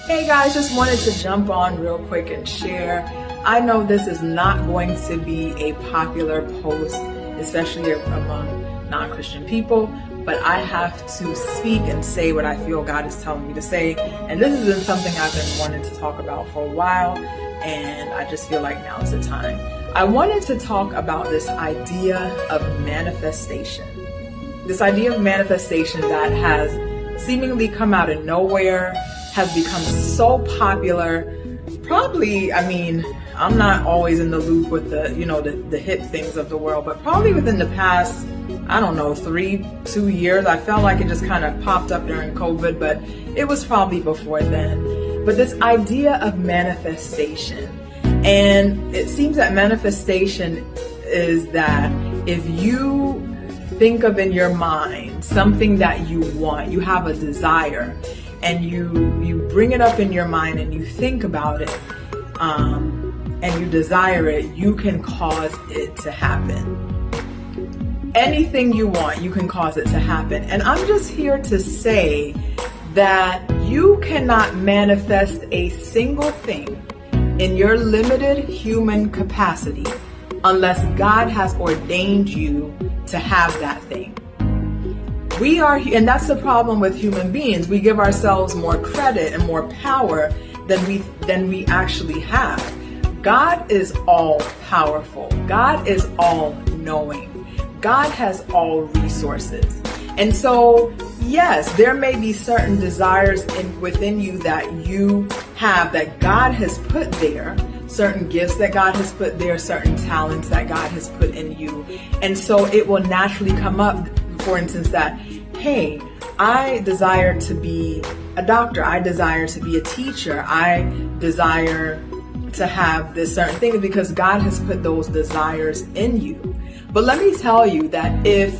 Hey guys, just wanted to jump on real quick and share. I know this is not going to be a popular post, especially among non-Christian people, but I have to speak and say what I feel God is telling me to say. And this has been something I've been wanting to talk about for a while, and I just feel like now is the time. I wanted to talk about this idea of manifestation. This idea of manifestation that has seemingly come out of nowhere, has become so popular. Probably, I'm not always in the loop with the hip things of the world, but probably within the past, 2 years, I felt like it just kind of popped up during COVID, but it was probably before then. But this idea of manifestation, and it seems that manifestation is that if you think of in your mind something that you want, you have a desire, and you bring it up in your mind and you think about it, and you desire it, you can cause it to happen. Anything you want, you can cause it to happen. And I'm just here to say that you cannot manifest a single thing in your limited human capacity unless God has ordained you to have that thing. We are, and that's the problem with human beings. We give ourselves more credit and more power than we actually have. God is all powerful. God is all knowing. God has all resources. And so, yes, there may be certain desires within you that you have, that God has put there, certain gifts that God has put there, certain talents that God has put in you. And so it will naturally come up, for instance, that, hey, I desire to be a doctor. I desire to be a teacher. I desire to have this certain thing because God has put those desires in you. But let me tell you that if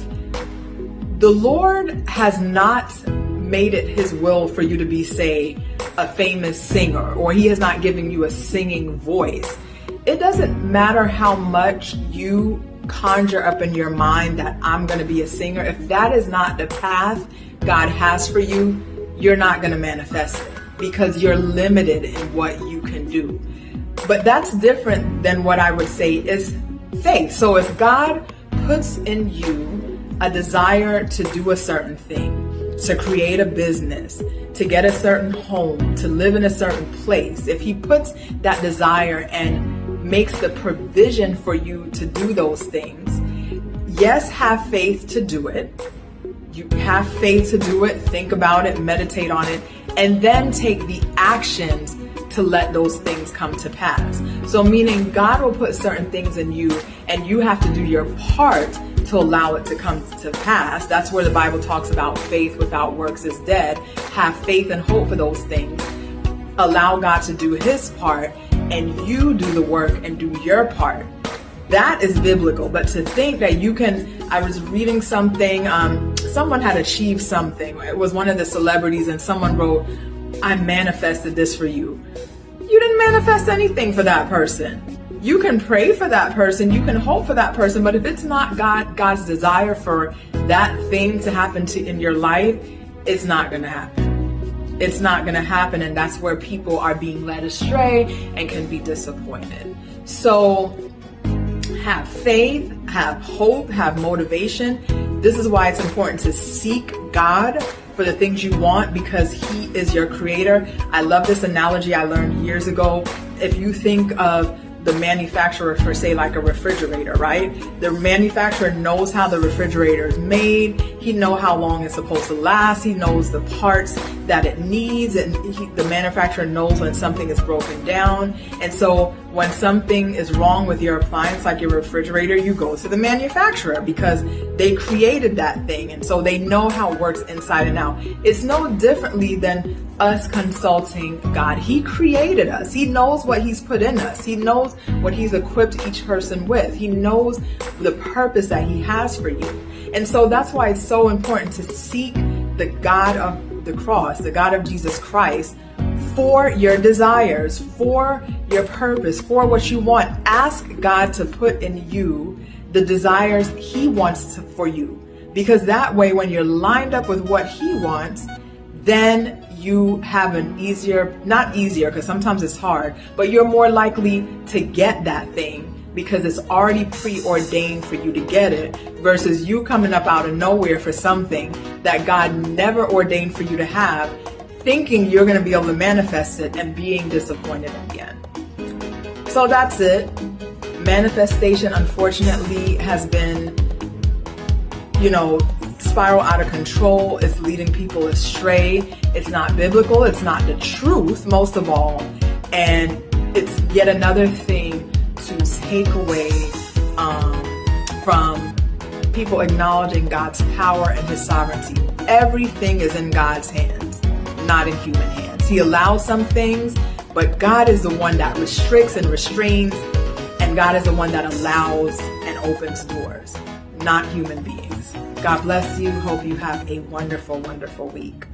the Lord has not made it his will for you to be, say, a famous singer, or he has not given you a singing voice, it doesn't matter how much you conjure up in your mind that I'm going to be a singer. If that is not the path God has for you, you're not going to manifest it because you're limited in what you can do. But that's different than what I would say is faith. So if God puts in you a desire to do a certain thing, to create a business, to get a certain home, to live in a certain place, if he puts that desire and makes the provision for you to do those things, yes, have faith to do it. You have faith to do it, think about it, meditate on it, and then take the actions to let those things come to pass. So meaning God will put certain things in you and you have to do your part to allow it to come to pass. That's where the Bible talks about faith without works is dead. Have faith and hope for those things. Allow God to do his part and you do the work and do your part. That is biblical. But to think that you can, I was reading something, someone had achieved something. It was one of the celebrities and someone wrote, I manifested this for you. You didn't manifest anything for that person. You can pray for that person, you can hope for that person, but if it's not God's desire for that thing to happen in your life, it's not going to happen. It's not going to happen, and that's where people are being led astray and can be disappointed. So have faith, have hope, have motivation. This is why it's important to seek God for the things you want because he is your creator. I love this analogy I learned years ago. If you think of the manufacturer for, say, like a refrigerator, right? The manufacturer knows how the refrigerator is made. He knows how long it's supposed to last. He knows the parts that it needs, and the manufacturer knows when something is broken down. And so when something is wrong with your appliance, like your refrigerator, you go to the manufacturer because they created that thing. And so they know how it works inside and out. It's no differently than us consulting God. He created us. He knows what he's put in us. He knows what he's equipped each person with. He knows the purpose that he has for you. And so that's why it's so important to seek the God of the cross, the God of Jesus Christ, for your desires, for your purpose, for what you want. Ask God to put in you the desires he wants for you. Because that way, when you're lined up with what he wants, then you have an easier, not easier, because sometimes it's hard, but you're more likely to get that thing because it's already preordained for you to get it, versus you coming up out of nowhere for something that God never ordained for you to have, thinking you're going to be able to manifest it and being disappointed again. So that's it. Manifestation, unfortunately, has been, spiral out of control. It's leading people astray. It's not biblical. It's not the truth, most of all. And it's yet another thing to take away from people acknowledging God's power and His sovereignty. Everything is in God's hands, not in human hands. He allows some things, but God is the one that restricts and restrains, and God is the one that allows and opens doors, not human beings. God bless you. Hope you have a wonderful, wonderful week.